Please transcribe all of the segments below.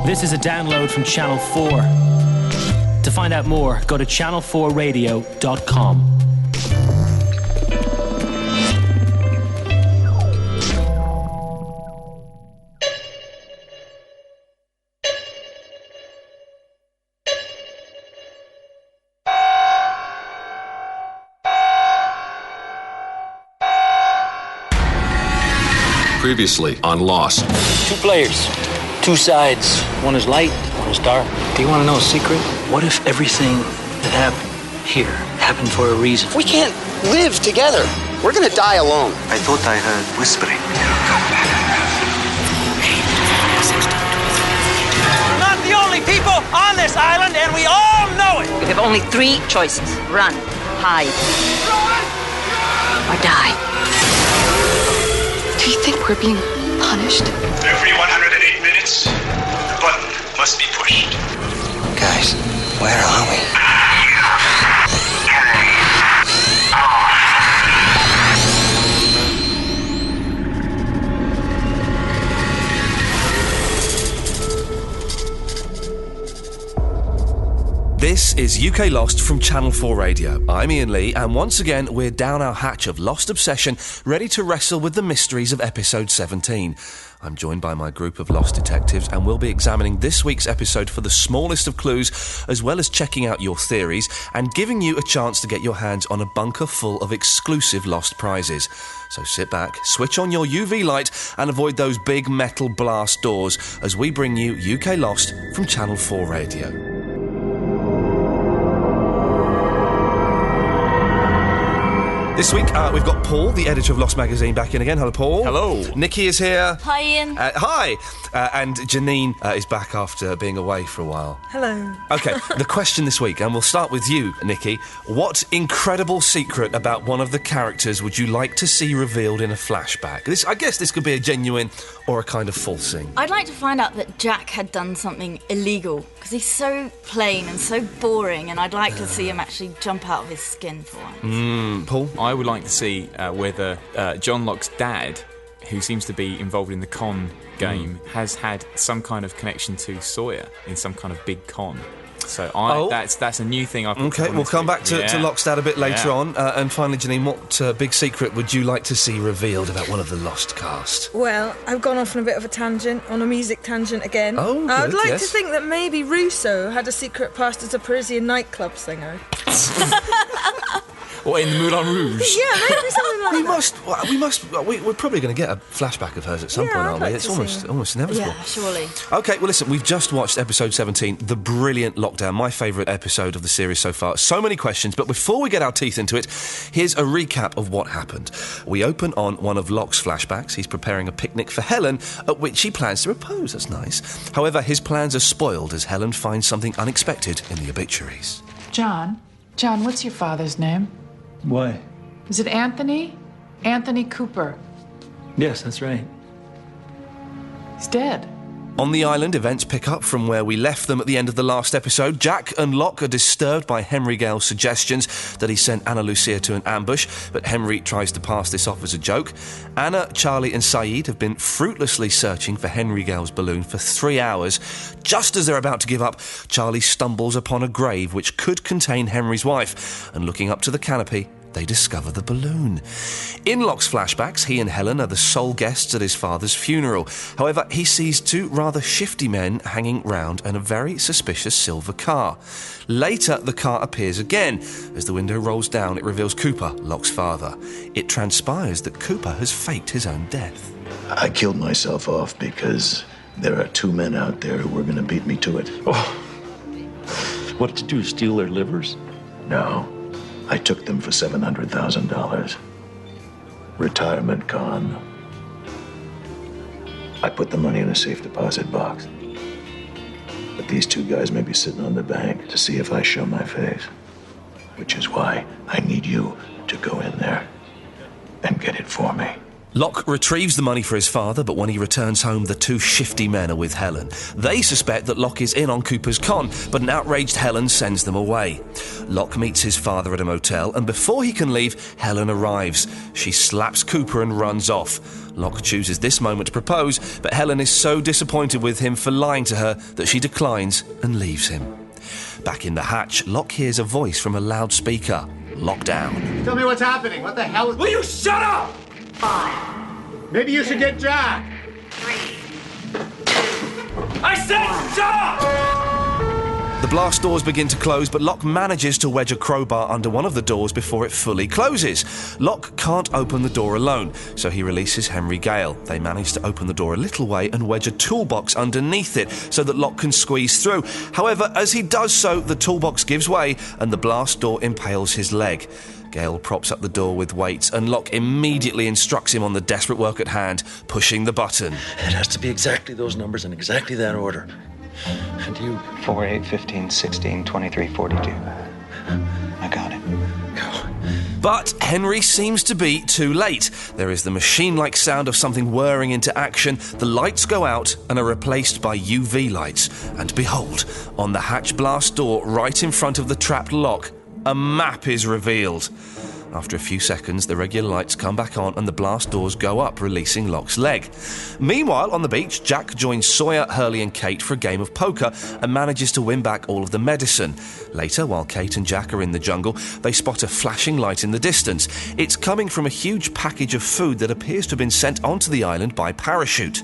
This is a download from Channel 4. To find out more, go to channel4radio.com. Previously on Lost. 2 players, 2 sides. One is light, one is dark. Do you want to know a secret? What if everything that happened here happened for a reason? We can't live together. We're gonna die alone. I thought I heard whispering. We're not the only people on this island, and we all know it. We have only 3 choices. Run, hide, or die. Do you think we're being punished? Every 108 minutes, the button must be pushed. Guys, where are we? This is UK Lost from Channel 4 Radio. I'm Ian Lee, and once again we're down our hatch of Lost obsession, ready to wrestle with the mysteries of episode 17. I'm joined by my group of Lost detectives, and we'll be examining this week's episode for the smallest of clues, as well as checking out your theories and giving you a chance to get your hands on a bunker full of exclusive Lost prizes. So sit back, switch on your UV light, and avoid those big metal blast doors as we bring you UK Lost from Channel 4 Radio. This week, we've got Paul, the editor of Lost Magazine, back in again. Hello, Paul. Hello. Nikki is here. Hi, Ian. Hi. And Janine is back after being away for a while. Hello. OK, the question this week, and we'll start with you, Nikki. What incredible secret about one of the characters would you like to see revealed in a flashback? I guess this could be a genuine or a kind of false thing. I'd like to find out that Jack had done something illegal, because he's so plain and so boring, and I'd like to see him actually jump out of his skin for once. Paul? I would like to see whether John Locke's dad, who seems to be involved in the con game, has had some kind of connection to Sawyer in some kind of big con. So that's a new thing I've put OK, we'll come back to Locke's dad a bit later on. And finally, Janine, what big secret would you like to see revealed about one of the Lost cast? Well, I've gone off on a bit of a tangent, on a music tangent again. Oh, good, I'd like to think that maybe Russo had a secret past as a Parisian nightclub singer. Or in the Moulin Rouge. Yeah, maybe something like that. We're probably going to get a flashback of hers at some point, aren't we? It's almost inevitable. Yeah, surely. OK, well, listen, we've just watched episode 17, The Brilliant Lockdown, my favourite episode of the series so far. So many questions, but before we get our teeth into it, here's a recap of what happened. We open on one of Locke's flashbacks. He's preparing a picnic for Helen, at which he plans to propose. That's nice. However, his plans are spoiled as Helen finds something unexpected in the obituaries. John, what's your father's name? Why? Is it Anthony? Anthony Cooper. Yes, that's right. He's dead. On the island, events pick up from where we left them at the end of the last episode. Jack and Locke are disturbed by Henry Gale's suggestions that he sent Anna Lucia to an ambush, but Henry tries to pass this off as a joke. Anna, Charlie and Saeed have been fruitlessly searching for Henry Gale's balloon for 3 hours. Just as they're about to give up, Charlie stumbles upon a grave which could contain Henry's wife, and looking up to the canopy, they discover the balloon. In Locke's flashbacks, he and Helen are the sole guests at his father's funeral. However, he sees 2 rather shifty men hanging round and a very suspicious silver car. Later, the car appears again. As the window rolls down, it reveals Cooper, Locke's father. It transpires that Cooper has faked his own death. I killed myself off because there are 2 men out there who were going to beat me to it. Oh. What did you do, steal their livers? No. I took them for $700,000. Retirement con. I put the money in a safe deposit box. But these 2 guys may be sitting on the bank to see if I show my face. Which is why I need you to go in there and get it for me. Locke retrieves the money for his father, but when he returns home, the two shifty men are with Helen. They suspect that Locke is in on Cooper's con, but an outraged Helen sends them away. Locke meets his father at a motel, and before he can leave, Helen arrives. She slaps Cooper and runs off. Locke chooses this moment to propose, but Helen is so disappointed with him for lying to her that she declines and leaves him. Back in the hatch, Locke hears a voice from a loudspeaker. Lockdown. Tell me what's happening. What the hell is... Will you shut up? 5. Maybe you should get Jack. 3. 2. I said shut up! The blast doors begin to close, but Locke manages to wedge a crowbar under one of the doors before it fully closes. Locke can't open the door alone, so he releases Henry Gale. They manage to open the door a little way and wedge a toolbox underneath it so that Locke can squeeze through. However, as he does so, the toolbox gives way and the blast door impales his leg. Gale props up the door with weights, and Locke immediately instructs him on the desperate work at hand, pushing the button. It has to be exactly those numbers in exactly that order. And you... 4, 8, 15, 16, 23, 42. I got it. But Henry seems to be too late. There is the machine-like sound of something whirring into action. The lights go out and are replaced by UV lights. And behold, on the hatch blast door, right in front of the trapped Locke, a map is revealed. After a few seconds, the regular lights come back on and the blast doors go up, releasing Locke's leg. Meanwhile, on the beach, Jack joins Sawyer, Hurley and Kate for a game of poker and manages to win back all of the medicine. Later, while Kate and Jack are in the jungle, they spot a flashing light in the distance. It's coming from a huge package of food that appears to have been sent onto the island by parachute.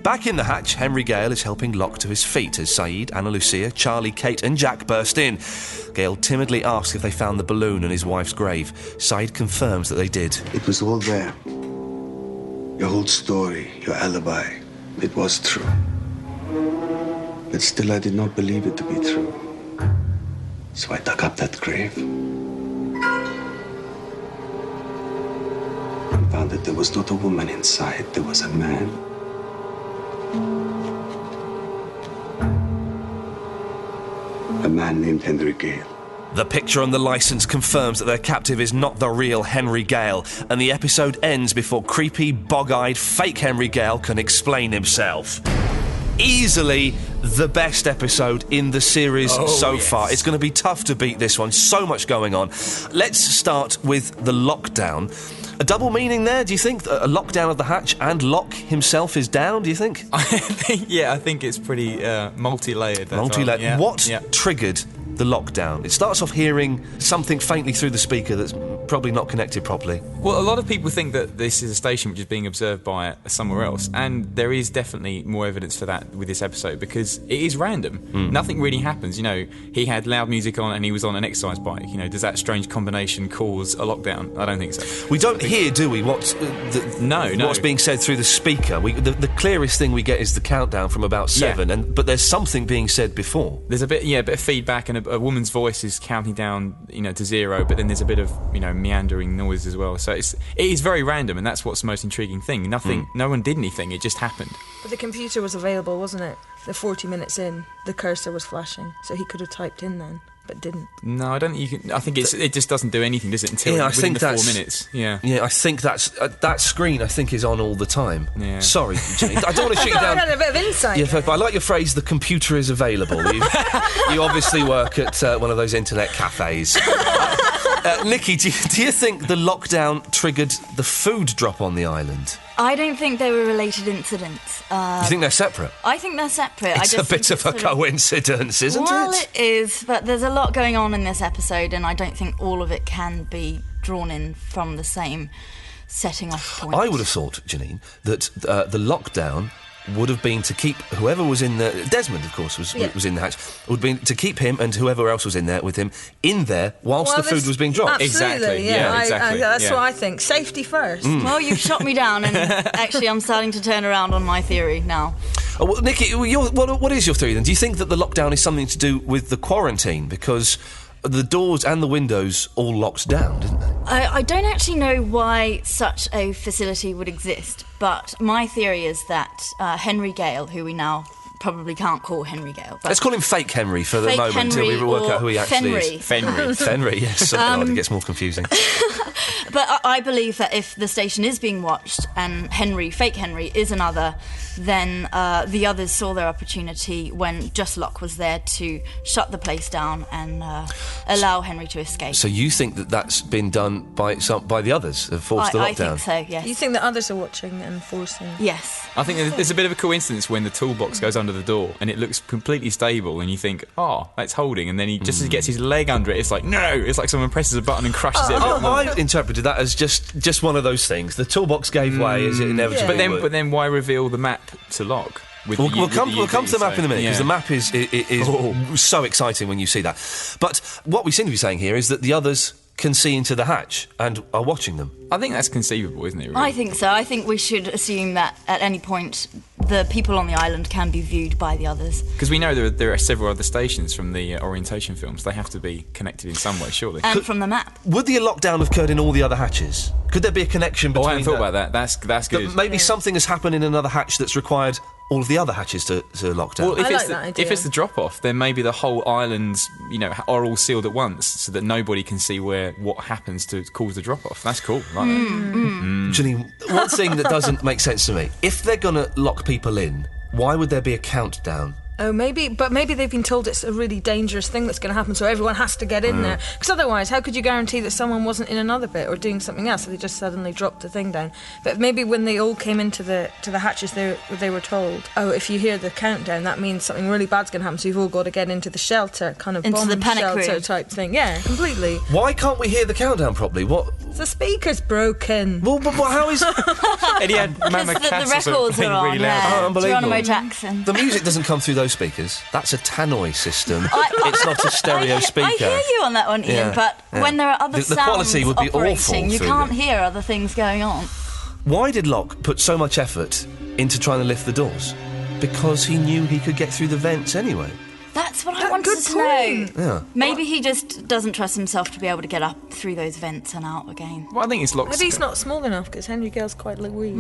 Back in the hatch, Henry Gale is helping Locke to his feet as Saeed, Ana Lucia, Charlie, Kate and Jack burst in. Gale timidly asks if they found the balloon and his wife's grave. Saeed confirms that they did. It was all there. Your whole story, your alibi, it was true. But still I did not believe it to be true. So I dug up that grave and found that there was not a woman inside, there was a man. A man named Henry Gale. The picture on the licence confirms that their captive is not the real Henry Gale, and the episode ends before creepy, bog-eyed, fake Henry Gale can explain himself. Easily the best episode in the series so far. It's going to be tough to beat this one. So much going on. Let's start with the lockdown. A double meaning there, do you think? A lockdown of the hatch and Locke himself is down, do you think? Yeah, I think it's pretty multi-layered. Multi-layered. Yeah. What triggered the lockdown? It starts off hearing something faintly through the speaker that's probably not connected properly. Well, a lot of people think that this is a station which is being observed by somewhere else, and there is definitely more evidence for that with this episode because it is random. Nothing really happens. You know, he had loud music on and he was on an exercise bike. You know, does that strange combination cause a lockdown? I don't think so. We don't hear, do we, what's being said through the speaker? The clearest thing we get is the countdown from about 7, but there's something being said before. There's a bit of feedback, and a woman's voice is counting down, to 0, but then there's a bit of, meandering noise as well. So it is very random, and that's what's the most intriguing thing. No one did anything, it just happened. But the computer was available, wasn't it? The 40 minutes in, the cursor was flashing, so he could have typed in then, but didn't. No, I don't think you can. I think it just doesn't do anything, does it, until within the 4 minutes. Yeah, I think that's that screen, I think, is on all the time. Yeah. Sorry, Jenny, I don't want to shoot you down. I had a bit of insight. Yeah, but I like your phrase, the computer is available. You obviously work at one of those internet cafes. Nikki, do you think the lockdown triggered the food drop on the island? I don't think they were related incidents. You think they're separate? I think they're separate. It's a bit of a coincidence, isn't it? Well, it is, but there's a lot going on in this episode, and I don't think all of it can be drawn in from the same setting off point. I would have thought, Janine, that the lockdown would have been to keep whoever was in the... Desmond, of course, was in the hatch. Would have been to keep him and whoever else was in there with him in there whilst the food was being dropped. Exactly, exactly. That's what I think. Safety first. Well, you've shot me down, and actually I'm starting to turn around on my theory now. Oh, well, Nikki, what is your theory then? Do you think that the lockdown is something to do with the quarantine? Because the doors and the windows all locked down, didn't they? I don't actually know why such a facility would exist, but my theory is that Henry Gale, who we now probably can't call Henry Gale. But let's call him Fake Henry for the moment until we work out who he actually is. Fenry. Fenry, yes. God, it gets more confusing. But I believe that if the station is being watched and fake Henry, is another, then the others saw their opportunity when just Locke was there to shut the place down and allow Henry to escape. So you think that that's been done by the others, have forced the lockdown? I think so, yes. You think that others are watching and forcing? Yes. I think there's a bit of a coincidence when the toolbox goes under the door and it looks completely stable and you think, oh, that's holding, and then he just gets his leg under it, it's like, no! It's like someone presses a button and crushes it a bit more. I interpreted that as just one of those things. The toolbox gave way as it inevitably would. But then why reveal the map to Locke? We'll come to the map in a minute, because the map is so exciting when you see that. But what we seem to be saying here is that the others can see into the hatch and are watching them. I think that's conceivable, isn't it? Really? I think so. I think we should assume that at any point the people on the island can be viewed by the others. Because we know there are several other stations from the orientation films. They have to be connected in some way, surely. And from the map. Would the lockdown have occurred in all the other hatches? Could there be a connection between... I hadn't thought about that. That's good. That maybe something has happened in another hatch that's required all of the other hatches to lock down. Well, if it's the drop-off, then maybe the whole islands, are all sealed at once, so that nobody can see what happens to cause the drop-off. That's cool. Like Janine, one thing that doesn't make sense to me: if they're going to lock people in, why would there be a countdown? Oh, maybe they've been told it's a really dangerous thing that's going to happen, so everyone has to get in there. Because otherwise, how could you guarantee that someone wasn't in another bit or doing something else if they just suddenly dropped the thing down? But maybe when they all came into the hatches, they were told, oh, if you hear the countdown, that means something really bad's going to happen, so you've all got to get into the shelter, kind of into bomb the panic shelter room type thing. Yeah, completely. Why can't we hear the countdown properly? What? The speaker's broken. Well, but how is... And he had Mama the records are on, really loud. yeah. Oh, unbelievable. Geronimo Jackson. The music doesn't come through those speakers. That's a tannoy system. It's not a stereo speaker. I hear you on that one, Ian, but when there are other the quality would be awful. You can't hear other things going on. Why did Locke put so much effort into trying to lift the doors? Because he knew he could get through the vents anyway. That's what I wanted to know. Yeah. Maybe he just doesn't trust himself to be able to get up through those vents and out again. Well, I think it's Locke's... Maybe he's not small enough, because Henry Gale's quite Louis.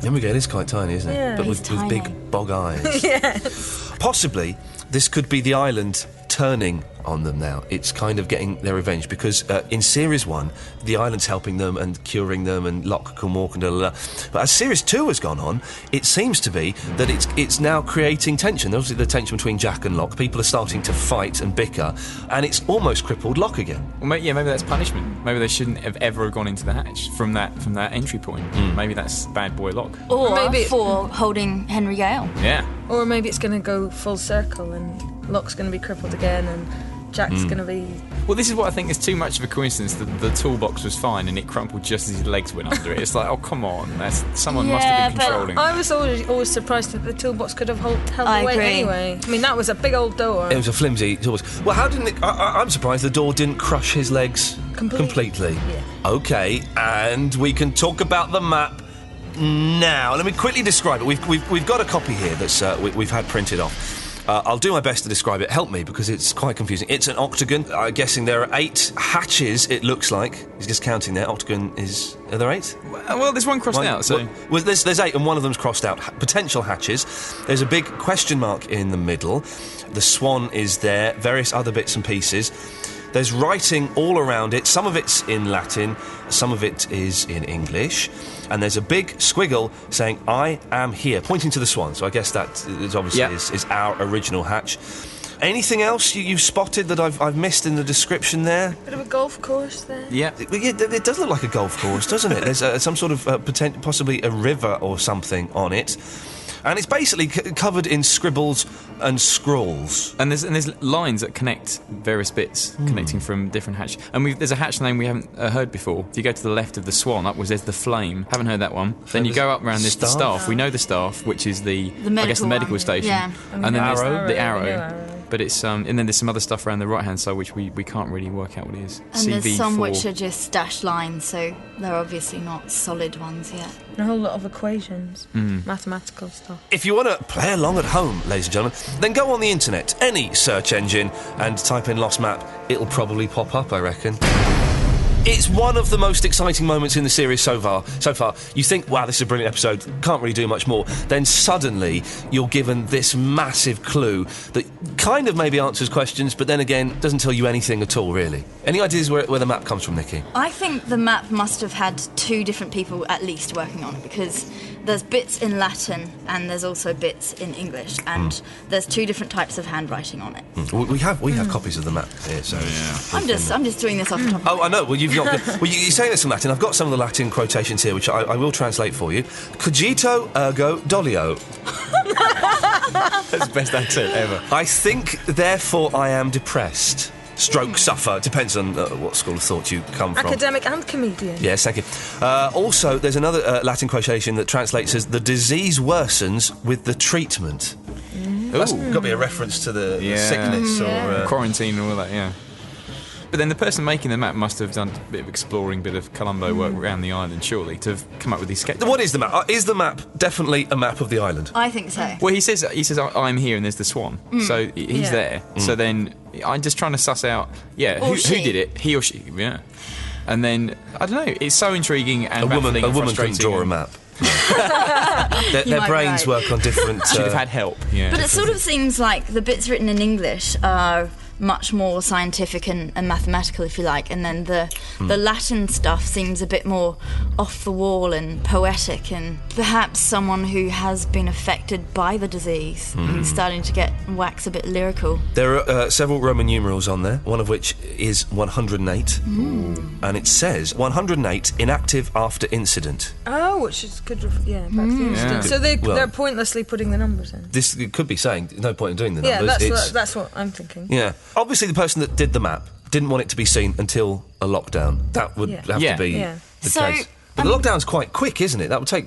Henry Gale is quite tiny, isn't he? Yeah, but with big bog eyes. Yes. Possibly, this could be the island turning on them now. It's kind of getting their revenge, because in Series 1, the island's helping them and curing them, and Locke can walk and da. But as Series 2 has gone on, it seems to be that it's now creating tension. Obviously, the tension between Jack and Locke. People are starting to fight and bicker, and it's almost crippled Locke again. Well, maybe that's punishment. Maybe they shouldn't have ever gone into the hatch from that entry point. Maybe that's bad boy Locke. Or maybe for holding Henry Gale. Yeah. Or maybe it's going to go full circle and Locke's going to be crippled again and Jack's going to be... Well, this is what I think is too much of a coincidence, that the toolbox was fine and it crumpled just as his legs went under it. It's like, oh, come on. Someone must have been controlling. I was always surprised that the toolbox could have held the weight anyway. I mean, that was a big old door. It was a flimsy toolbox. Well, how didn't it... I'm surprised the door didn't crush his legs completely. Yeah. OK, and we can talk about the map now. Let me quickly describe it. We've got a copy here that's we've had printed off. I'll do my best to describe it. Help me, because it's quite confusing. It's an octagon. I'm guessing there are 8 hatches, it looks like. He's just counting there. Octagon is... Are there 8? Well, there's one crossed out, so... Well, there's 8, and one of them's crossed out. Potential hatches. There's a big question mark in the middle. The swan is there. Various other bits and pieces. There's writing all around it. Some of it's in Latin, some of it is in English. And there's a big squiggle saying, I am here, pointing to the swan. So I guess that is obviously is our original hatch. Anything else you've spotted that I've missed in the description there? Bit of a golf course there. Yeah. It does look like a golf course, doesn't it? There's some sort of possibly a river or something on it. And it's basically covered in scribbles and scrawls. And there's lines that connect various bits, connecting from different hatches. And there's a hatch name we haven't heard before. If you go to the left of the swan, upwards there's the flame. Haven't heard that one. Then you go up around this, the staff. We know the staff, which is the medical station. Yeah. And then there's the arrow. But it's and then there's some other stuff around the right-hand side which we can't really work out what it is. And there's some which are just dashed lines, so they're obviously not solid ones yet. And a whole lot of equations, mathematical stuff. If you want to play along at home, ladies and gentlemen, then go on the internet, any search engine, and type in Lost Map. It'll probably pop up, I reckon. It's one of the most exciting moments in the series so far. You think, wow, this is a brilliant episode, can't really do much more. Then suddenly you're given this massive clue that kind of maybe answers questions, but then again doesn't tell you anything at all, really. Any ideas where the map comes from, Nikki? I think the map must have had 2 different people at least working on it, because there's bits in Latin and there's also bits in English, and there's 2 different types of handwriting on it. We have copies of the map here, so I'm just doing this off the top of my head. I know. Well, you've not. Well, you're saying this in Latin. I've got some of the Latin quotations here, which I will translate for you. Cogito ergo dolio. That's the best accent ever. I think, therefore, I am depressed. Stroke suffer. Depends on what school of thought you come from. Academic and comedian. Yes, thank you. Also, there's another Latin quotation that translates as "the disease worsens with the treatment." That's got to be a reference to the sickness or quarantine and all that. Yeah. But then the person making the map must have done a bit of exploring, bit of Columbo work around the island, surely, to have come up with these sketches. What is the map? Is the map definitely a map of the island? I think so. Well, he says I'm here and there's the swan. So he's there. So then I'm just trying to suss out, who did it? He or she, yeah. And then, I don't know, it's so intriguing and baffling and woman frustrating. couldn't draw a map. their brains work on different... Should have had help, yeah. But it sort of seems like the bits written in English are much more scientific and mathematical, if you like, and then the Latin stuff seems a bit more off the wall and poetic, and perhaps someone who has been affected by the disease, who's starting to wax a bit lyrical. There are several Roman numerals on there, one of which is 108, and it says 108 inactive after incident. Oh, which is good. Perhaps the incident. So they're pointlessly putting the numbers in. This could be saying no point in doing the numbers. Yeah, that's what I'm thinking. Yeah. Obviously, the person that did the map didn't want it to be seen until a lockdown. That would have to be the case. But the lockdown's quite quick, isn't it? That would take...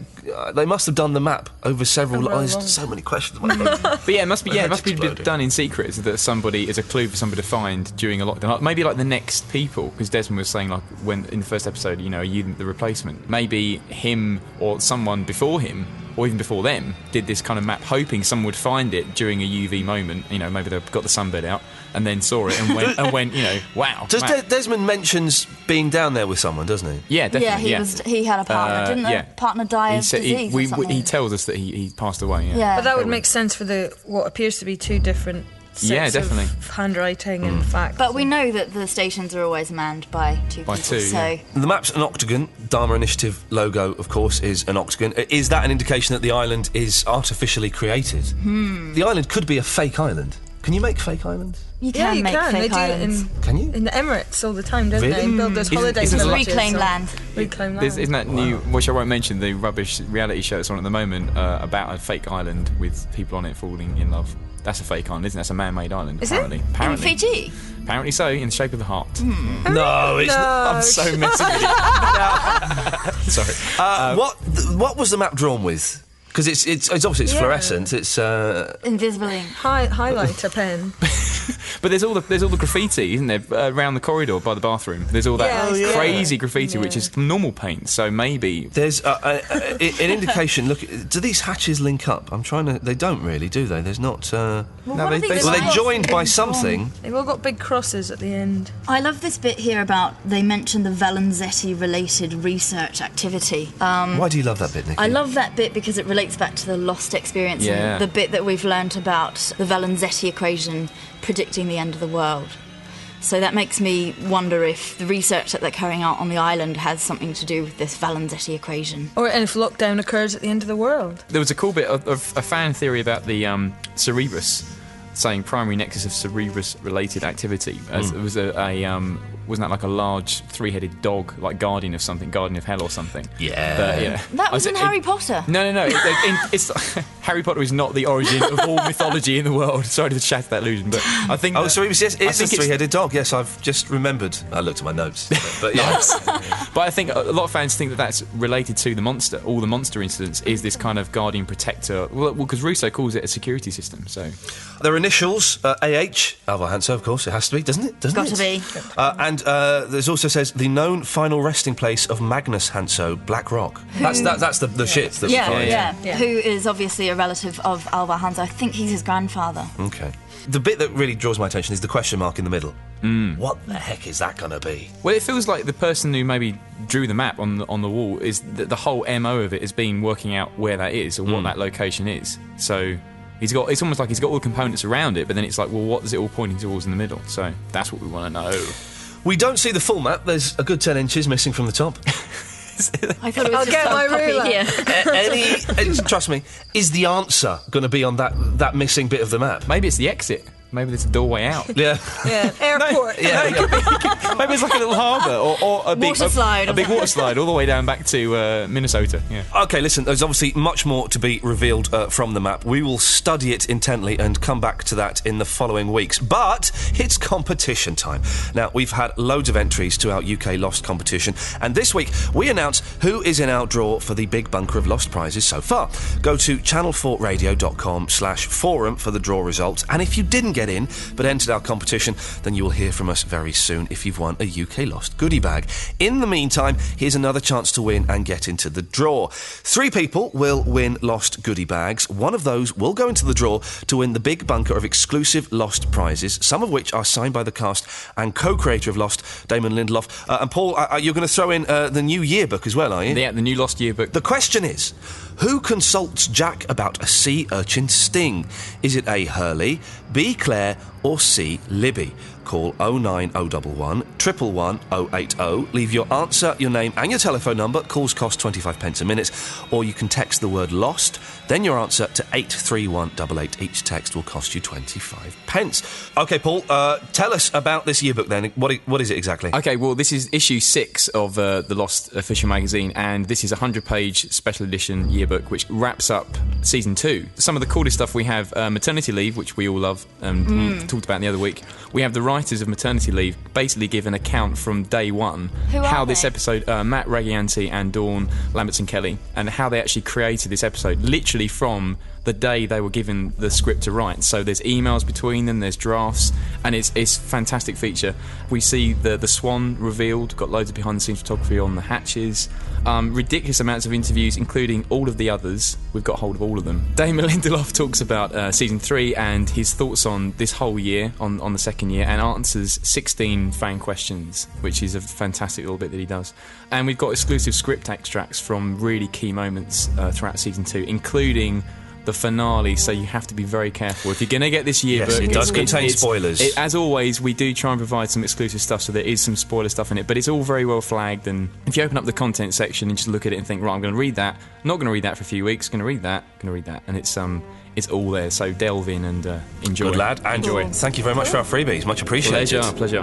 they must have done the map over several... there's so many questions. But it must be done in secret, so that somebody is a clue for somebody to find during a lockdown. Like, maybe like the next people, because Desmond was saying, like, when in the first episode, are you the replacement? Maybe him or someone before him, or even before them, did this kind of map, hoping someone would find it during a UV moment. Maybe they've got the sunbed out and then saw it and went, wow. Desmond mentions being down there with someone, doesn't he? Yeah, definitely. Yeah, he had a partner. Didn't the partner die of disease or something? He tells us that he passed away. Yeah. But that would make sense for what appears to be 2 different sets of handwriting and facts. But we know that the stations are always manned by 2 people. So the map's an octagon. Dharma Initiative logo, of course, is an octagon. Is that an indication that the island is artificially created? The island could be a fake island. Can you make fake islands? You can make fake islands. Can you? In the Emirates all the time, don't Really? they? Build those holiday villages. Reclaim land. Reclaim land. Isn't that new, which I won't mention, the rubbish reality show that's on at the moment about a fake island with people on it falling in love? That's a fake island, isn't it? That's a man-made island, apparently. It? Apparently. In Fiji? Apparently so, in the shape of the heart. No, it's not. I'm so messing with you. Sorry. What was the map drawn with? Because it's obviously fluorescent. It's invisible ink. Highlighter pen. But there's all the graffiti, isn't there, around the corridor by the bathroom? There's all that crazy graffiti, which is normal paint. So maybe there's an indication. Look, do these hatches link up? I'm trying to. They don't really, do they? There's not. They're joined by something. They've all got big crosses at the end. I love this bit here about they mention the Valenzetti-related research activity. Why do you love that bit, Nikki? I love that bit because it relates back to the Lost experience and the bit that we've learnt about the Valenzetti equation predicting the end of the world. So that makes me wonder if the research that they're carrying out on the island has something to do with this Valenzetti equation. And if lockdown occurs at the end of the world. There was a cool bit of a fan theory about the Cerebrus, saying primary nexus of Cerebrus-related activity. It was wasn't that like a large 3-headed dog, like guardian of something, guardian of hell or something? Yeah. That was in Harry Potter. No. It's Harry Potter is not the origin of all mythology in the world. Sorry to shatter that illusion, but I think... Cerebrus, yes, it's a 3-headed dog. Yes, I've just remembered. I looked at my notes. But yes. But I think a lot of fans think that that's related to the monster. All the monster incidents is this kind of guardian protector. Well, because Russo calls it a security system, so... Their initials, AH, Alvar Hanso, of course, it has to be, doesn't it? Got to be. And there's also says the known final resting place of Magnus Hanso, Black Rock. That's the ship that we find. Yeah. Who is obviously a relative of Alvar Hansa. I think he's his grandfather. Okay. The bit that really draws my attention is the question mark in the middle. What the heck is that going to be? Well, it feels like the person who maybe drew the map on the wall is the whole MO of it has been working out where that is or what that location is. So it's almost like he's got all the components around it, but then it's like, well, what is it all pointing towards in the middle? So that's what we want to know. We don't see the full map. There's a good 10 inches missing from the top. I thought it was just a copy here. Trust me, is the answer going to be on that missing bit of the map? Maybe it's the exit. Maybe there's a doorway out. Yeah. Airport. Maybe it's like a little harbour or a big water slide. A big water slide all the way down back to Minnesota. Yeah. Okay, listen, there's obviously much more to be revealed from the map. We will study it intently and come back to that in the following weeks. But it's competition time. Now, we've had loads of entries to our UK Lost competition, and this week we announce who is in our draw for the big bunker of Lost prizes so far. Go to channel4radio.com/forum for the draw results, and if you didn't get in but entered our competition, then you will hear from us very soon if you've won a UK Lost goodie bag. In the meantime, here's another chance to win and get into the draw. 3 people will win Lost goodie bags. One of those will go into the draw to win the big bunker of exclusive Lost prizes, some of which are signed by the cast and co-creator of Lost, Damon Lindelof. And Paul, you're going to throw in the new yearbook as well, are you? Yeah, the new Lost yearbook. The question is, who consults Jack about a sea urchin sting? Is it A, Hurley, B, Claire, or C, Libby? Call 09011 111 080. Leave your answer, your name and your telephone number. Calls cost 25p a minute. Or you can text the word LOST, then your answer to 83188. Each text will cost you 25p. OK, Paul, tell us about this yearbook then. What is it exactly? OK, well, this is issue 6 of the Lost official magazine, and this is a 100-page special edition yearbook which wraps up season 2. Some of the coolest stuff we have maternity leave, which we all love and talked about the other week. We have the writers of maternity leave basically give an account from day one how this episode, Matt Regianti and Dawn Lambertson-Kelly, and how they actually created this episode literally from the day they were given the script to write. So there's emails between them, there's drafts, and it's a fantastic feature. We see the Swan revealed, got loads of behind the scenes photography on the hatches, ridiculous amounts of interviews, including all of the others. We've got hold of all of them. Damon Lindelof talks about season 3 and his thoughts on this whole year, on the second year, and answers 16 fan questions, which is a fantastic little bit that he does. And we've got exclusive script extracts from really key moments throughout season 2, including the finale, so you have to be very careful. If you're going to get this yearbook... Yes, it does contain spoilers. As always, we do try and provide some exclusive stuff, so there is some spoiler stuff in it, but it's all very well flagged, and if you open up the content section and just look at it and think, right, I'm going to read that, not going to read that for a few weeks, going to read that, and it's all there, so delve in and enjoy. Good lad, enjoy. Thank you very much for our freebies, much appreciated. Pleasure.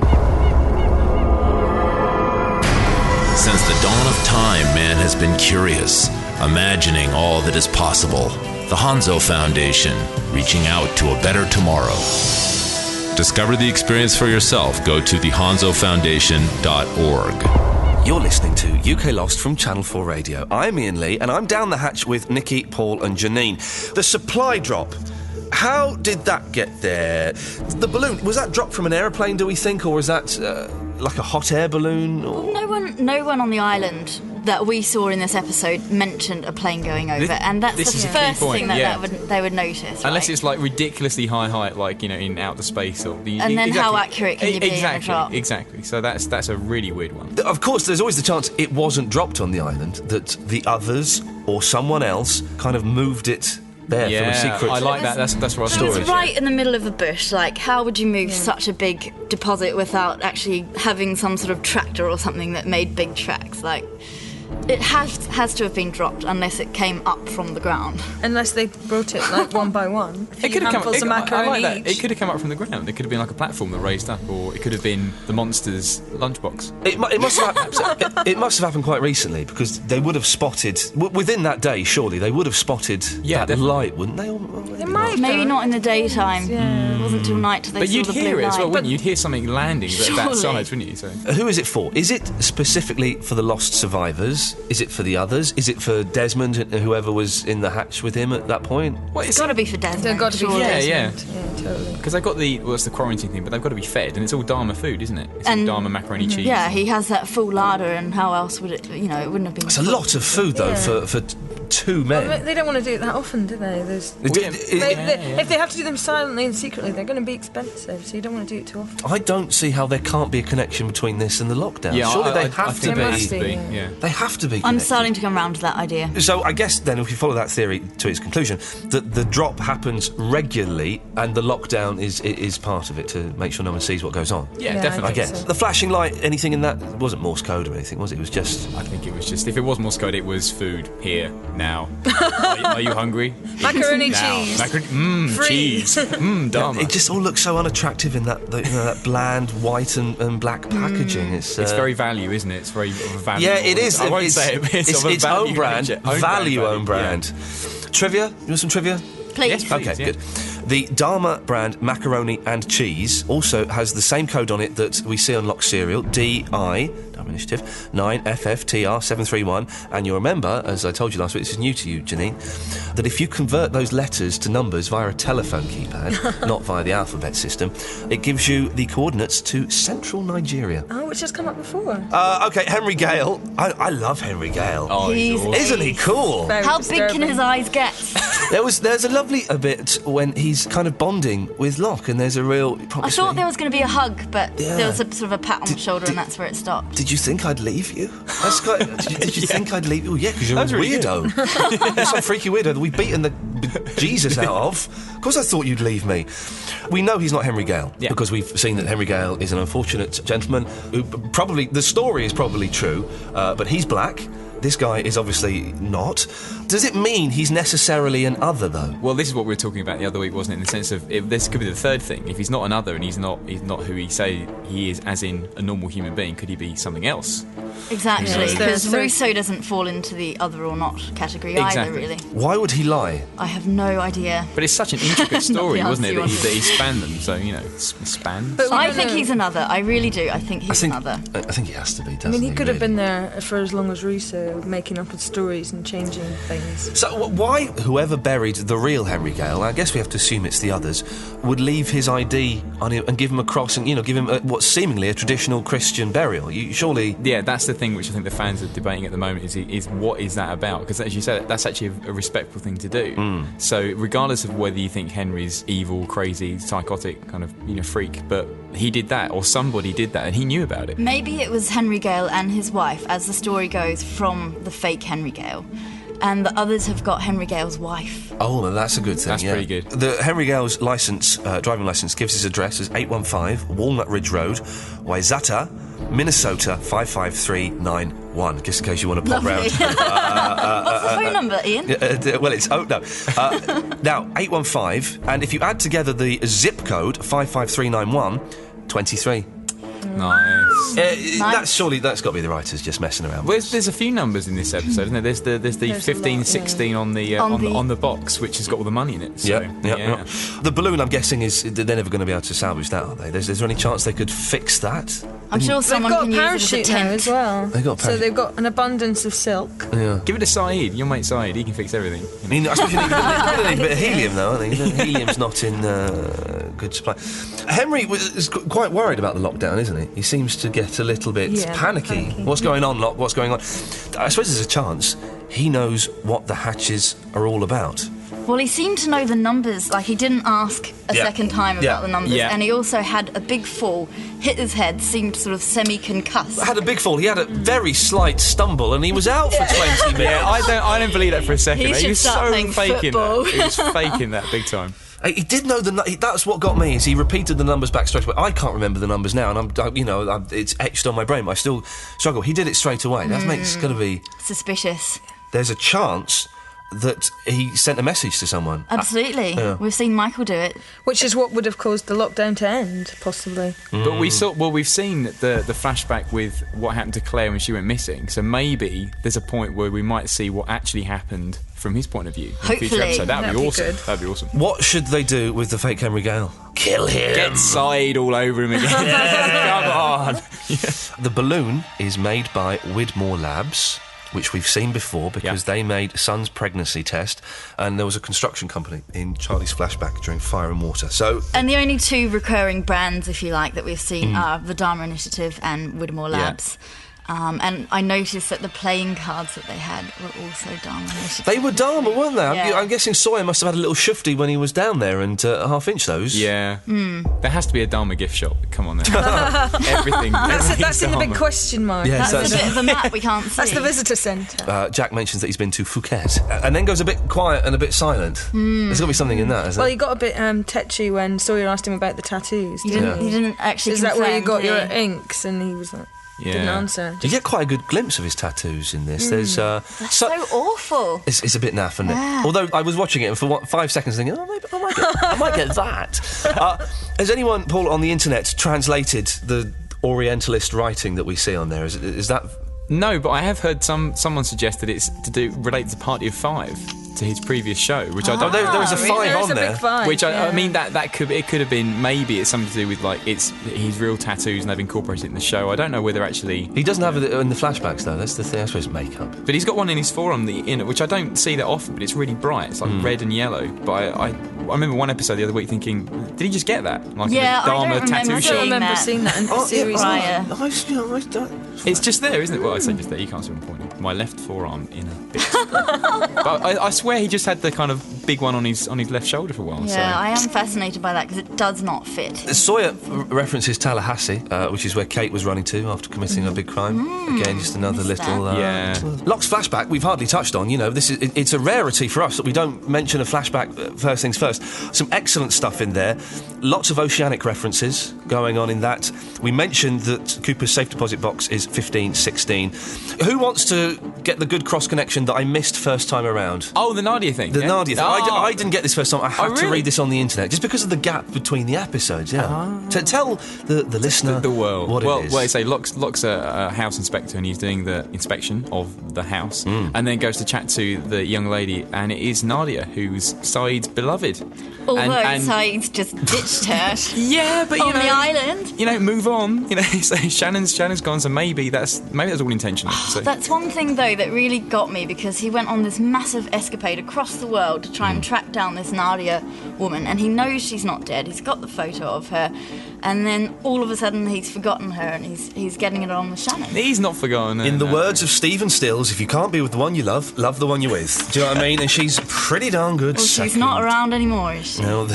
Since the dawn of time, man has been curious, imagining all that is possible. The Hanzo Foundation, reaching out to a better tomorrow. Discover the experience for yourself. Go to thehanzofoundation.org. You're listening to UK Lost from Channel 4 Radio. I'm Iain Lee, and I'm down the hatch with Nikki, Paul and Janine. The supply drop. How did that get there? The balloon, was that dropped from an aeroplane, do we think, or was that like a hot air balloon? Or? No one on the island that we saw in this episode mentioned a plane going over, and that's the first thing that they would notice. Unless it's like ridiculously high height, like, you know, in outer space, or and then how accurate can you be in a drop? Exactly. So that's a really weird one. Of course, there's always the chance it wasn't dropped on the island, that the others or someone else kind of moved it there from a secret. I like that. That's what I was It's right in the middle of a bush. Like, how would you move such a big deposit without actually having some sort of tractor or something that made big tracks? Like, it has to have been dropped unless it came up from the ground. Unless they brought it like one by one. It could have come. I like that. It could have come up from the ground. It could have been like a platform that raised up, or it could have been the monster's lunchbox. It must have happened quite recently, because they would have spotted within that day. Surely they would have spotted that light, wouldn't they? Maybe not in the daytime. Yeah. It wasn't till night they but saw you'd the hear blue it as well, light. wouldn't you? You'd hear something landing at that size, wouldn't you? So. Who is it for? Is it specifically for the lost survivors? Is it for the others? Is it for Desmond and whoever was in the hatch with him at that point? Well, it's got to be for Desmond. It's got to be for Desmond. Yeah, totally. Because they've got it's the quarantine thing, but they've got to be fed, and it's all Dharma food, isn't it? It's all Dharma macaroni cheese. Yeah, he has that full larder, and how else would it? You know, it wouldn't have been. It's a lot of food though for two men. Well, they don't want to do it that often, do they? If they have to do them silently and secretly, they're going to be expensive, so you don't want to do it too often. I don't see how there can't be a connection between this and the lockdown. Yeah, surely they I have think to there be. must be. Yeah. They have to be connected. I'm starting to come round to that idea. So I guess then, if you follow that theory to its conclusion, that the drop happens regularly and the lockdown is part of it to make sure no one sees what goes on. Yeah, definitely. I guess. So. The flashing light, anything in that, it wasn't Morse code or anything, was it? It was just... I think it was just... If it was Morse code, it was food, here, now. Are you hungry? Macaroni now. cheese. Cheese. Dharma. It just all looks so unattractive in that that bland white and black packaging. It's very value, isn't it? It's very value. Yeah, it is. I won't say it, but it's own brand. Value own brand. Yeah. Trivia? You want some trivia? Please. Yes, please. Okay, good. The Dharma brand macaroni and cheese also has the same code on it that we see on Lock cereal, DI, Dharma Initiative, 9FFTR731, and you'll remember, as I told you last week, this is new to you, Janine, that if you convert those letters to numbers via a telephone keypad, not via the alphabet system, it gives you the coordinates to central Nigeria. Oh, which has come up before. Okay, Henry Gale. I love Henry Gale. Oh, He's awesome. Isn't he cool? How big can his eyes get? There's a lovely bit when he's kind of bonding with Locke, and there's a real... I thought there was going to be a hug, but Yeah. there was a sort of a pat on the shoulder, and that's where it stopped. Did you think I'd leave you? That's quite, did you think I'd leave you? Oh, yeah, because you're a That was really weirdo. You're some freaky weirdo that we've beaten the Jesus out of. Of course I thought you'd leave me. We know he's not Henry Gale, because we've seen that Henry Gale is an unfortunate gentleman who probably... The story is probably true, but he's black. This guy is obviously not. Does it mean he's necessarily an other, though? Well, this is what we were talking about the other week, wasn't it? In the sense of, this could be the third thing. If he's not an other and he's not who he say he is, as in a normal human being, could he be something else? Exactly, because Russo doesn't fall into the other or not category either, really. Why would he lie? I have no idea. But it's such an intricate story, wasn't it, that answer he spanned them, so, span? But I think he's another. I really do. I think he's another. I think he has to be, doesn't I mean, he he could have been there for as long as Russo, making up stories and changing things. So why whoever buried the real Henry Gale, I guess we have to assume it's the others, would leave his ID on him and give him a cross and, give him what's seemingly a traditional Christian burial? Surely... Yeah, that's the thing which I think the fans are debating at the moment is what is that about? Because as you said, that's actually a respectful thing to do. So regardless of whether you think Henry's evil, crazy, psychotic kind of, freak, but he did that, or somebody did that, and he knew about it. Maybe it was Henry Gale and his wife, as the story goes, from the fake Henry Gale. And the others have got Henry Gale's wife. Oh, well, that's a good thing. That's pretty good. The Henry Gale's driving licence, gives his address as 815 Walnut Ridge Road, Wayzata, Minnesota 55391. Just in case you want to pop round. What's the phone number, Ian? Well, it's now 815, and if you add together the zip code 55391, 23. Nice. That's got to be the writers just messing around. Well, there's a few numbers in this episode, isn't there? There's the 15, 16 on the box, which has got all the money in it. So, yeah. The balloon, I'm guessing, they're never going to be able to salvage that, are they? Is there any chance they could fix that? I'm sure someone can use it as a tent as well. They've got a so they've got an abundance of silk. Yeah. Give it to Saeed, your mate Saeed. He can fix everything. I mean, I suppose you need a bit of helium, though. I think helium's not in good supply. Henry is quite worried about the lockdown, isn't he? He seems to get a little bit panicky. What's going on, Locke? What's going on? I suppose there's a chance he knows what the hatches are all about. Well, he seemed to know the numbers. Like, he didn't ask a second time about the numbers. Yeah. And he also had a big fall, hit his head, seemed sort of semi-concussed. Had a big fall. He had a very slight stumble, and he was out for 20 minutes. Yeah, I don't believe that for a second. He was start so faking football. that. He was faking that big time. He did know that's what got me. Is he repeated the numbers back straight away? I can't remember the numbers now, and it's etched on my brain. But I still struggle. He did it straight away. That makes it's going to be suspicious. There's a chance that he sent a message to someone. Absolutely. We've seen Michael do it. Which is what would have caused the lockdown to end, possibly. But we've seen the flashback with what happened to Claire when she went missing, so maybe there's a point where we might see what actually happened from his point of view. Hopefully. So that'd be awesome. Good. That'd be awesome. What should they do with the fake Henry Gale? Kill him! Get Saeed all over him again. Come on! The balloon is made by Widmore Labs, which we've seen before because they made Son's pregnancy test, and there was a construction company in Charlie's flashback during Fire and Water. And the only two recurring brands, if you like, that we've seen are the Dharma Initiative and Widmore Labs. And I noticed that the playing cards that they had were also Dharma initiatives. They were Dharma, weren't they? Yeah. I'm guessing Sawyer must have had a little shufty when he was down there and half-inch those. Yeah. There has to be a Dharma gift shop. Come on, then. Everything. That's in the big question mark. Yes, that's a bit of a map we can't see. That's the visitor centre. Jack mentions that he's been to Phuket and then goes a bit quiet and a bit silent. There's got to be something in that, isn't Well, there? he got a bit tetchy when Sawyer asked him about the tattoos. He didn't actually. Is that where you got confirm, your did he? inks? And he was like, didn't answer. You get quite a good glimpse of his tattoos in this. There's That's so awful. It's a bit naff, isn't it? Yeah. Although I was watching it and for 5 seconds thinking, maybe I might get that. Has anyone, Paul, on the internet translated the Orientalist writing that we see on there? Is that... No, but I have heard someone suggest that it's relate to Party of Five, to his previous show, which I don't. There was a really? five on there. Five, which I mean that could have been, maybe it's something to do with like it's his real tattoos and they've incorporated it in the show. I don't know whether actually He doesn't have it in the flashbacks though. That's the thing. I suppose makeup. But he's got one in his forearm, the inner, which I don't see that often, but it's really bright. It's like red and yellow. But I remember one episode the other week thinking, did he just get that? Like Yeah, a Dharma I don't tattoo remember shop. seeing remember that. seeing that in the series. prior. It's just there, isn't it? Well, I say just there. You can't see what I'm pointing. My left forearm inner bit. But I swear he just had the kind of big one on his left shoulder for a while. Yeah, so. I am fascinated by that because it does not fit. Sawyer references Tallahassee, which is where Kate was running to after committing a big crime. Again, just another little... Locke's flashback, we've hardly touched on. You know, it's a rarity for us that we don't mention a flashback first things first. Some excellent stuff in there. Lots of oceanic references going on in that. We mentioned that Cooper's safe deposit box is 1516. Who wants to get the good cross-connection that I missed first time around? Oh, the Nadia thing. The Nadia thing. Oh. I didn't get this first time. I had to read this on the internet, just because of the gap between the episodes, To tell the listener the world what it is. Well, I say Locke's a house inspector and he's doing the inspection of the house and then goes to chat to the young lady, and it is Nadia, who's Saeed's beloved. Although Saeed's just ditched her. Yeah, but on the island. You know, move on. You know, so Shannon's gone, so maybe that's all intentional. So. That's one thing though that really got me, because he went on this massive escapade across the world to try and track down this Nadia woman, and he knows she's not dead. He's got the photo of her, and then all of a sudden he's forgotten her, and he's getting it on with Shannon. He's not forgotten her. In the words of Stephen Stills, if you can't be with the one you love the one you're with. Do you know what I mean? And she's pretty darn good. Well, she's not around anymore, is she? No.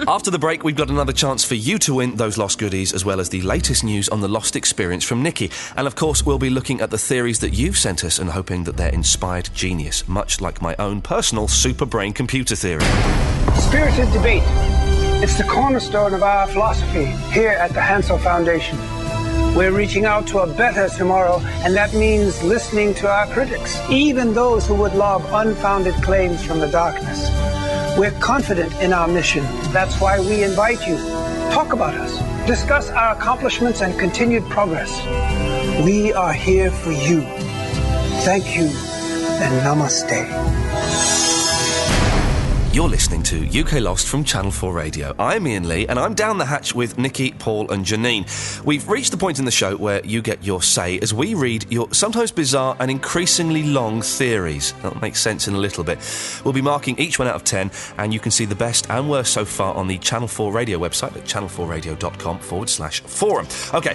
After the break, we've got another chance for you to win those lost goodies, as well as the latest news on the lost experience from Nikki. And of course, we'll be looking at the theories that you've sent us and hoping that they're inspired genius, much like my own personal super brain computer theory. Spirited debate. It's the cornerstone of our philosophy here at the Hansel Foundation. We're reaching out to a better tomorrow, and that means listening to our critics, even those who would lob unfounded claims from the darkness. We're confident in our mission. That's why we invite you. Talk about us. Discuss our accomplishments and continued progress. We are here for you. Thank you, and namaste. You're listening to UK Lost from Channel 4 Radio. I'm Iain Lee, and I'm down the hatch with Nikki, Paul and Janine. We've reached the point in the show where you get your say as we read your sometimes bizarre and increasingly long theories. That'll make sense in a little bit. We'll be marking each one out of 10, and you can see the best and worst so far on the Channel 4 Radio website at channel4radio.com/forum. OK,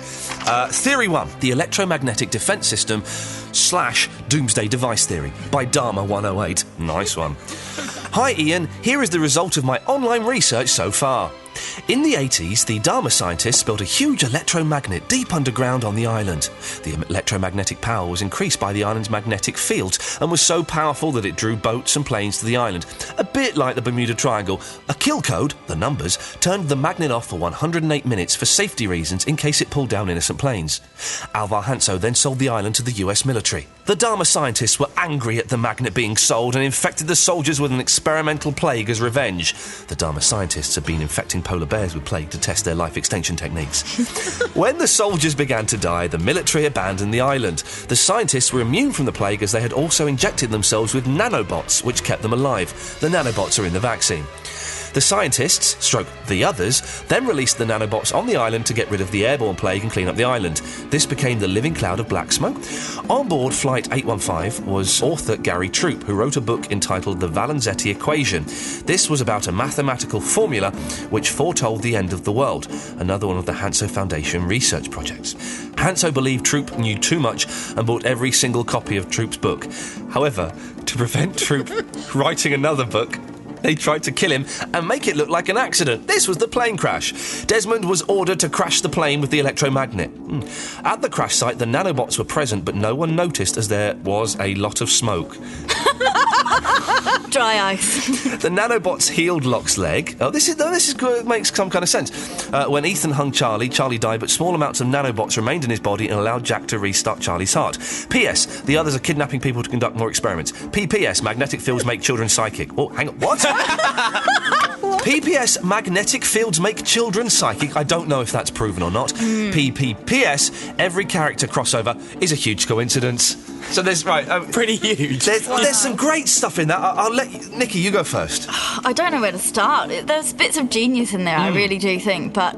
Theory 1, the electromagnetic defence system / doomsday device theory by Dharma 108. Nice one. Hi Iain, here is the result of my online research so far. In the 80s, the Dharma scientists built a huge electromagnet deep underground on the island. The electromagnetic power was increased by the island's magnetic field and was so powerful that it drew boats and planes to the island. A bit like the Bermuda Triangle, a kill code, the numbers, turned the magnet off for 108 minutes for safety reasons in case it pulled down innocent planes. Alvar Hanso then sold the island to the US military. The Dharma scientists were angry at the magnet being sold and infected the soldiers with an experimental plague as revenge. The Dharma scientists had been infecting polar bears with plague to test their life extension techniques. When the soldiers began to die, the military abandoned the island. The scientists were immune from the plague as they had also injected themselves with nanobots, which kept them alive. The nanobots are in the vaccine. The scientists, stroke the others, then released the nanobots on the island to get rid of the airborne plague and clean up the island. This became the living cloud of black smoke. On board Flight 815 was author Gary Troop, who wrote a book entitled The Valenzetti Equation. This was about a mathematical formula which foretold the end of the world, another one of the Hanso Foundation research projects. Hanso believed Troop knew too much and bought every single copy of Troop's book. However, to prevent Troop writing another book, they tried to kill him and make it look like an accident. This was the plane crash. Desmond was ordered to crash the plane with the electromagnet. At the crash site, the nanobots were present, but no one noticed as there was a lot of smoke. Dry ice. The nanobots healed Locke's leg. This is good. It makes some kind of sense. When Ethan hung Charlie died, but small amounts of nanobots remained in his body and allowed Jack to restart Charlie's heart. P.S. The others are kidnapping people to conduct more experiments. P.P.S. Magnetic fields make children psychic. Oh, hang on. What? P.P.S. Magnetic fields make children psychic. I don't know if that's proven or not. P.P.P.S. Every character crossover is a huge coincidence. So there's pretty huge. There's some great stuff in that. I'll let you, Nikki, you go first. I don't know where to start. There's bits of genius in there, I really do think, but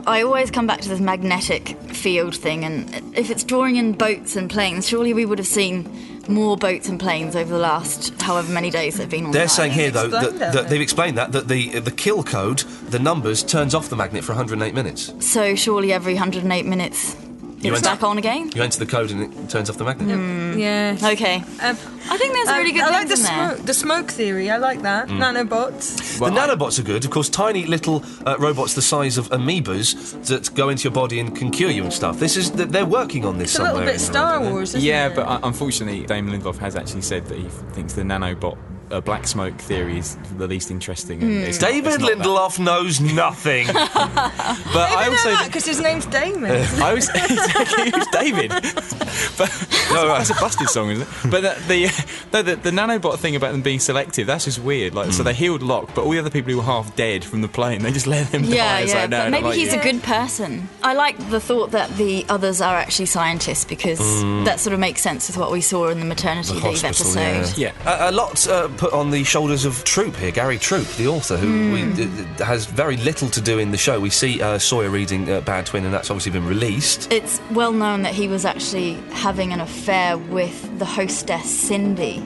I always come back to this magnetic field thing, and if it's drawing in boats and planes, surely we would have seen more boats and planes over the last however many days they've been on. They're saying here, though, that they've explained that the kill code, the numbers, turns off the magnet for 108 minutes. So surely every 108 minutes it's back on again? You enter the code and it turns off the magnet. Yeah. Okay. I think there's really good I like things in there. the smoke theory. I like that. Nanobots. The nanobots are good. Of course, tiny little robots the size of amoebas that go into your body and can cure you and stuff. They're working on this somewhere. It's a little bit Star Wars, isn't it? Yeah, but unfortunately, Damon Lindelof has actually said that he thinks the nanobot black smoke theory is the least interesting. And David Lindelof knows nothing. But I also because his name's Damon. I was who's David? But that's a busted song, isn't it? But the nanobot thing about them being selective, that's just weird. Like, so they healed Locke, but all the other people who were half dead from the plane, they just let them die. Yeah, no, but maybe he's a good person. I like the thought that the others are actually scientists, because that sort of makes sense with what we saw in the maternity leave episode. Yeah. A lot put on the shoulders of Troop here, Gary Troop, the author, who has very little to do in the show. We see Sawyer reading Bad Twin, and that's obviously been released. It's well known that he was actually having an affair with the hostess Cindy,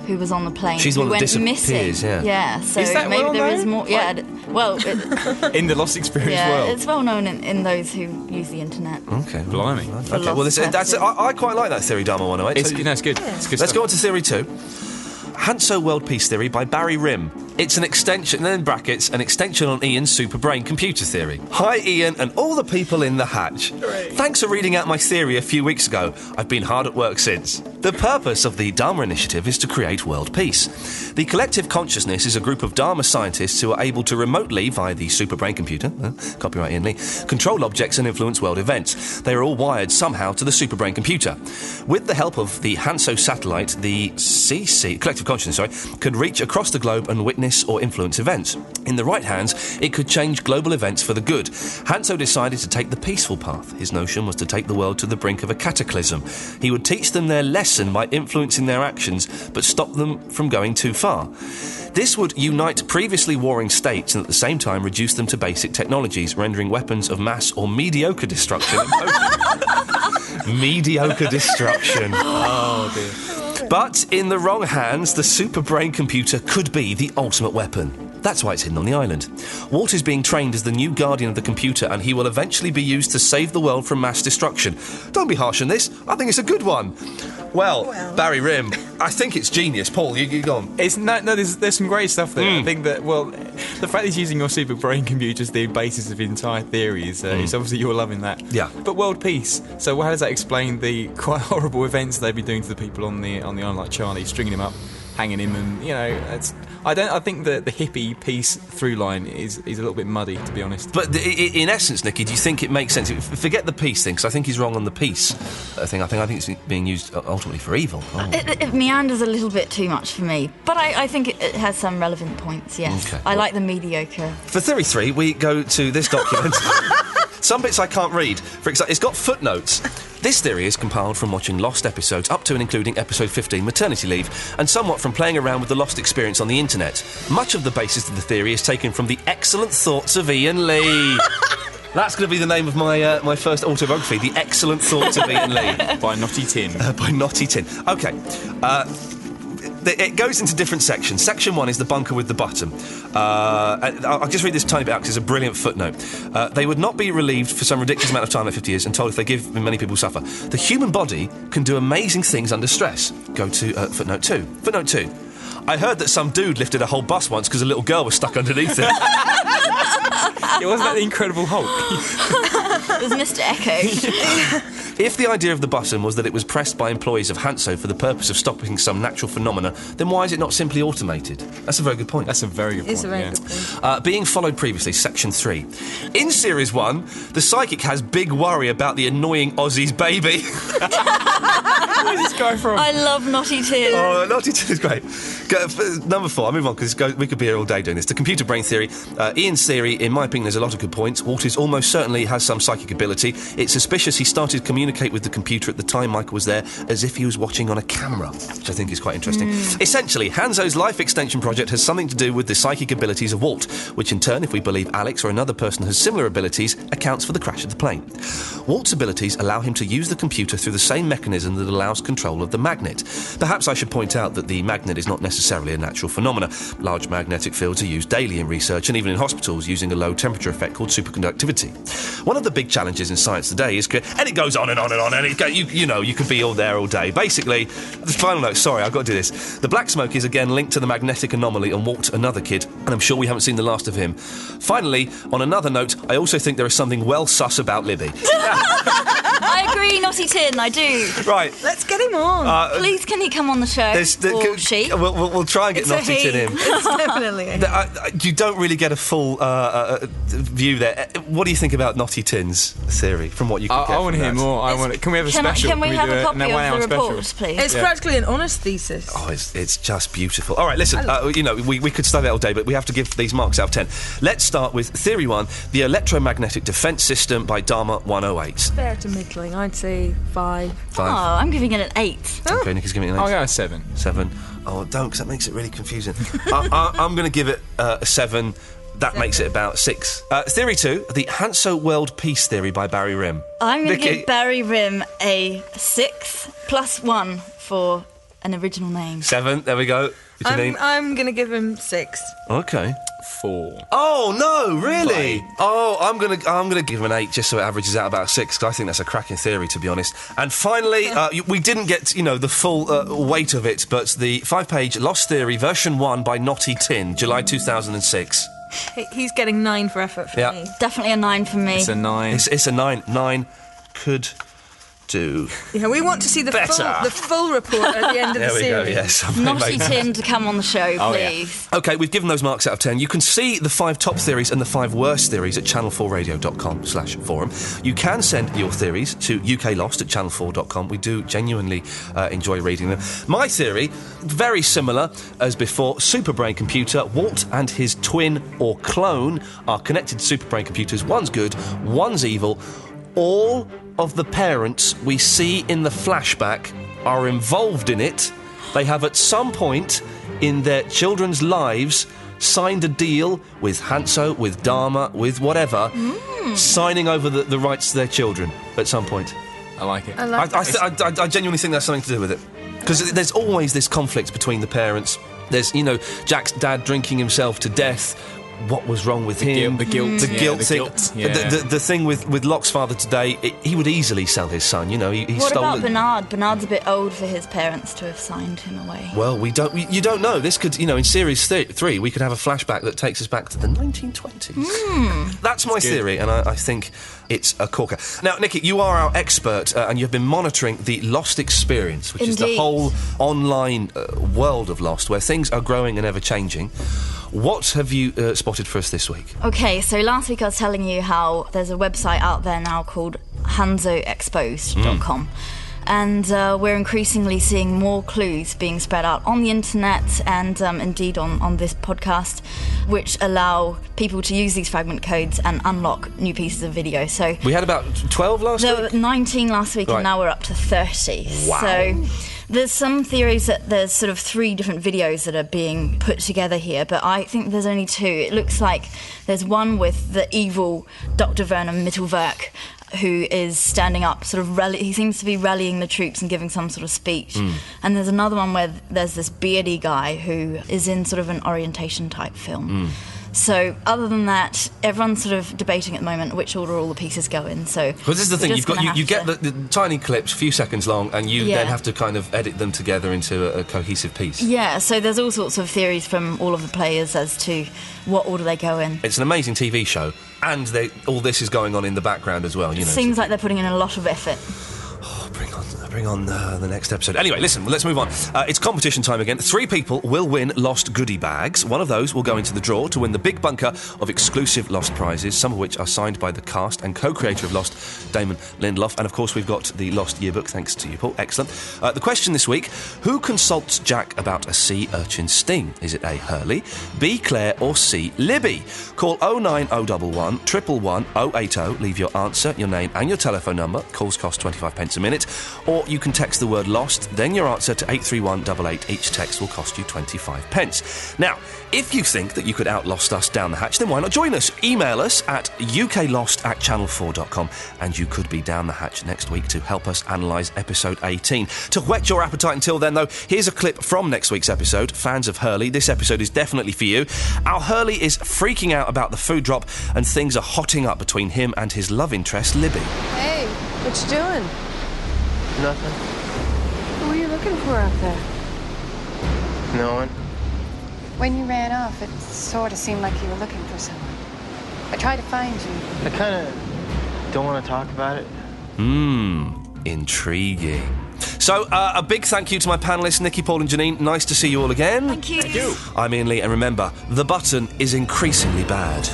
who was on the plane. She's the one that went disappears, missing. yeah. So is that maybe well there known? is more. Yeah, well, in the Lost Experience world. It's well known in those who use the internet. Okay, blimey. Okay, well, I quite like that theory, Dharma 108. It's good. It's good. Let's go on to theory 2. Hanso World Peace Theory by Barry Rim. It's an extension, and then in brackets, an extension on Ian's super brain computer theory. Hi, Ian, and all the people in the hatch. Hooray. Thanks for reading out my theory a few weeks ago. I've been hard at work since. The purpose of the Dharma Initiative is to create world peace. The collective consciousness is a group of Dharma scientists who are able to remotely, via the super brain computer, copyright Ian Lee, control objects and influence world events. They are all wired somehow to the super brain computer. With the help of the Hanso satellite, the CC, collective consciousness, could reach across the globe and witness or influence events. In the right hands, it could change global events for the good. Hanso decided to take the peaceful path. His notion was to take the world to the brink of a cataclysm. He would teach them their lesson by influencing their actions, but stop them from going too far. This would unite previously warring states and at the same time reduce them to basic technologies, rendering weapons of mass or mediocre destruction impotent. Mediocre destruction. Oh, dear. But in the wrong hands, the super brain computer could be the ultimate weapon. That's why it's hidden on the island. Walt is being trained as the new guardian of the computer, and he will eventually be used to save the world from mass destruction. Don't be harsh on this. I think it's a good one. Well, Barry Rim, I think it's genius. Paul, you go on. There's some great stuff there. I think that, well, the fact he's using your super brain computer as the basis of the entire theory is obviously you're loving that. Yeah. But world peace. So how does that explain the quite horrible events they've been doing to the people on the island, like Charlie, stringing him up, hanging him, and I think that the hippie peace through line is a little bit muddy, to be honest. But in essence, Nicky, do you think it makes sense? Forget the peace thing, because I think he's wrong on the peace thing. I think it's being used ultimately for evil. Oh. It meanders a little bit too much for me, but I think it has some relevant points. Yes, okay. I like the mediocre. For theory 3, we go to this document. Some bits I can't read. For example, it's got footnotes. This theory is compiled from watching Lost episodes up to and including episode 15, Maternity Leave, and somewhat from playing around with the Lost experience on the internet. Much of the basis of the theory is taken from the excellent thoughts of Iain Lee. That's going to be the name of my my first autobiography, The Excellent Thoughts of Iain Lee. By Naughty Tin. By Naughty Tin. OK. It goes into different sections. Section 1 is the bunker with the button. I'll just read this tiny bit out because it's a brilliant footnote. They would not be relieved for some ridiculous amount of time, like 50 years, and told if they give, many people suffer. The human body can do amazing things under stress. Go to footnote 2. Footnote 2. I heard that some dude lifted a whole bus once because a little girl was stuck underneath it. It wasn't that the Incredible Hulk. It was Mr. Echo. If the idea of the button was that it was pressed by employees of Hanso for the purpose of stopping some natural phenomena, then why is it not simply automated? That's a very good point. That's a very good point. It's a very good point. Being followed previously, Section 3. In Series 1, the psychic has big worry about the annoying Aussie's baby. Where's this guy from? I love Naughty Tin. Oh, Naughty Tin is great. Number 4, I'll move on because we could be here all day doing this. The computer brain theory. Ian's theory, in my opinion, there's a lot of good points. Walters almost certainly has some psychic ability. It's suspicious he started to communicate with the computer at the time Michael was there as if he was watching on a camera, which I think is quite interesting. Essentially, Hanzo's life extension project has something to do with the psychic abilities of Walt, which in turn, if we believe Alex or another person has similar abilities, accounts for the crash of the plane. Walt's abilities allow him to use the computer through the same mechanism that allows control of the magnet. Perhaps I should point out that the magnet is not necessarily a natural phenomena. Large magnetic fields are used daily in research and even in hospitals using a low temperature effect called superconductivity. One of the big challenges in science today is... And it goes on and on and on, and you could be all there all day. Basically, the final note, sorry, I've got to do this. The black smoke is again linked to the magnetic anomaly on Walt, another kid, and I'm sure we haven't seen the last of him. Finally, on another note, I also think there is something well sus about Libby. I agree, Naughty Tin, I do. Right. Let's get him on. Please, can he come on the show? Or she? We'll try and get Naughty Tin in. It's definitely a he. You don't really get a full view there. What do you think about Naughty Tin's theory, from what you can get? I want to hear more. Can we have a special? Can we have a copy of the report, special? please? It's practically an honest thesis. Oh, it's just beautiful. All right, listen, we could study that all day, but we have to give these marks out of 10. Let's start with Theory 1, the electromagnetic defence system by Dharma 108. Fair to middling, I'd say 5. Oh, I'm giving it an 8. Okay, Nicky's giving it an 8. I'll go a 7. 7. Oh, don't, because that makes it really confusing. I'm going to give it a 7. That makes it about 6. Theory 2, the Hanso World Peace Theory by Barry Rim. I'm going to give Barry Rim a 6 plus 1 for an original name. 7, there we go. I'm going to give him 6. Okay. 4. Oh no, really? 5. Oh, I'm gonna give him an 8 just so it averages out about 6, because I think that's a cracking theory, to be honest. And finally, we didn't get the full weight of it, but the 5-page Lost Theory version 1 by Naughty Tin, July 2006. He's getting 9 for effort for me. Definitely a 9 for me. It's a 9. It's a 9. 9 could do. Yeah, we want to see the full report at the end of the series. There we go, yes. Naughty Tin to come on the show, please. Yeah. OK, we've given those marks out of 10. You can see the 5 top theories and the 5 worst theories at channel4radio.com/forum. You can send your theories to uklost@channel4.com. We do genuinely enjoy reading them. My theory, very similar as before. Superbrain computer. Walt and his twin or clone are connected to superbrain computers. One's good, one's evil. All of the parents we see in the flashback are involved in it. They have at some point in their children's lives signed a deal with Hanso, with Dharma, with whatever, signing over the rights to their children at some point. I like it. I genuinely think that's something to do with it. Because there's always this conflict between the parents. There's, Jack's dad drinking himself to death. What was wrong with him? The guilt thing. The thing with Locke's father today, he would easily sell his son. He what stole about Bernard? Bernard's a bit old for his parents to have signed him away. Well, you don't know. This could, in Series 3, we could have a flashback that takes us back to the 1920s. That's my theory, and I think it's a corker. Now, Nikki, you are our expert, and you've been monitoring the Lost experience, which is the whole online world of Lost, where things are growing and ever-changing. What have you spotted for us this week? OK, so last week I was telling you how there's a website out there now called hansoexposed.com. And we're increasingly seeing more clues being spread out on the internet and indeed on this podcast, which allow people to use these fragment codes and unlock new pieces of video. So we had about 12 last week? There were 19 last week, and now we're up to 30. Wow. So there's some theories that there's sort of 3 different videos that are being put together here, but I think there's only 2. It looks like there's one with the evil Dr. Werner Mittelwerk, who is standing up, sort of he seems to be rallying the troops and giving some sort of speech. And there's another one where there's this beardy guy who is in sort of an orientation type film. So other than that, everyone's sort of debating at the moment which order all the pieces go in. So well, this is the thing, you get the tiny clips, a few seconds long, and you then have to kind of edit them together into a cohesive piece. Yeah, so there's all sorts of theories from all of the players as to what order they go in. It's an amazing TV show, and all this is going on in the background as well. You know, seems like they're putting in a lot of effort. Bring on the next episode. Anyway, listen, let's move on. It's competition time again. 3 people will win Lost goodie bags. One of those will go into the draw to win the big bunker of exclusive Lost prizes, some of which are signed by the cast and co-creator of Lost, Damon Lindelof. And, of course, we've got the Lost yearbook, thanks to you, Paul. Excellent. The question this week, who consults Jack about a sea urchin sting? Is it A, Hurley, B, Claire, or C, Libby? Call 09011 111 080. Leave your answer, your name and your telephone number. Calls cost 25p a minute. Or you can text the word LOST, then your answer to 83188. Each text will cost you 25p. Now, if you think that you could outlost us down the hatch, then why not join us? Email us at uklost@channel4.com and you could be down the hatch next week to help us analyse episode 18. To whet your appetite until then, though, here's a clip from next week's episode. Fans of Hurley, this episode is definitely for you. Our Hurley is freaking out about the food drop and things are hotting up between him and his love interest, Libby. Hey, what you doing? Nothing. Who were you looking for out there? No one. When you ran off, it sort of seemed like you were looking for someone. I tried to find you. I kind of don't want to talk about it. Intriguing. So, a big thank you to my panellists, Nikki, Paul and Janine. Nice to see you all again. Thank you. Thank you. I'm Iain Lee, and remember, the button is increasingly bad.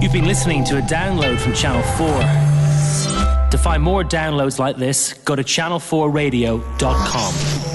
You've been listening to a download from Channel 4. To find more downloads like this, go to channel4radio.com.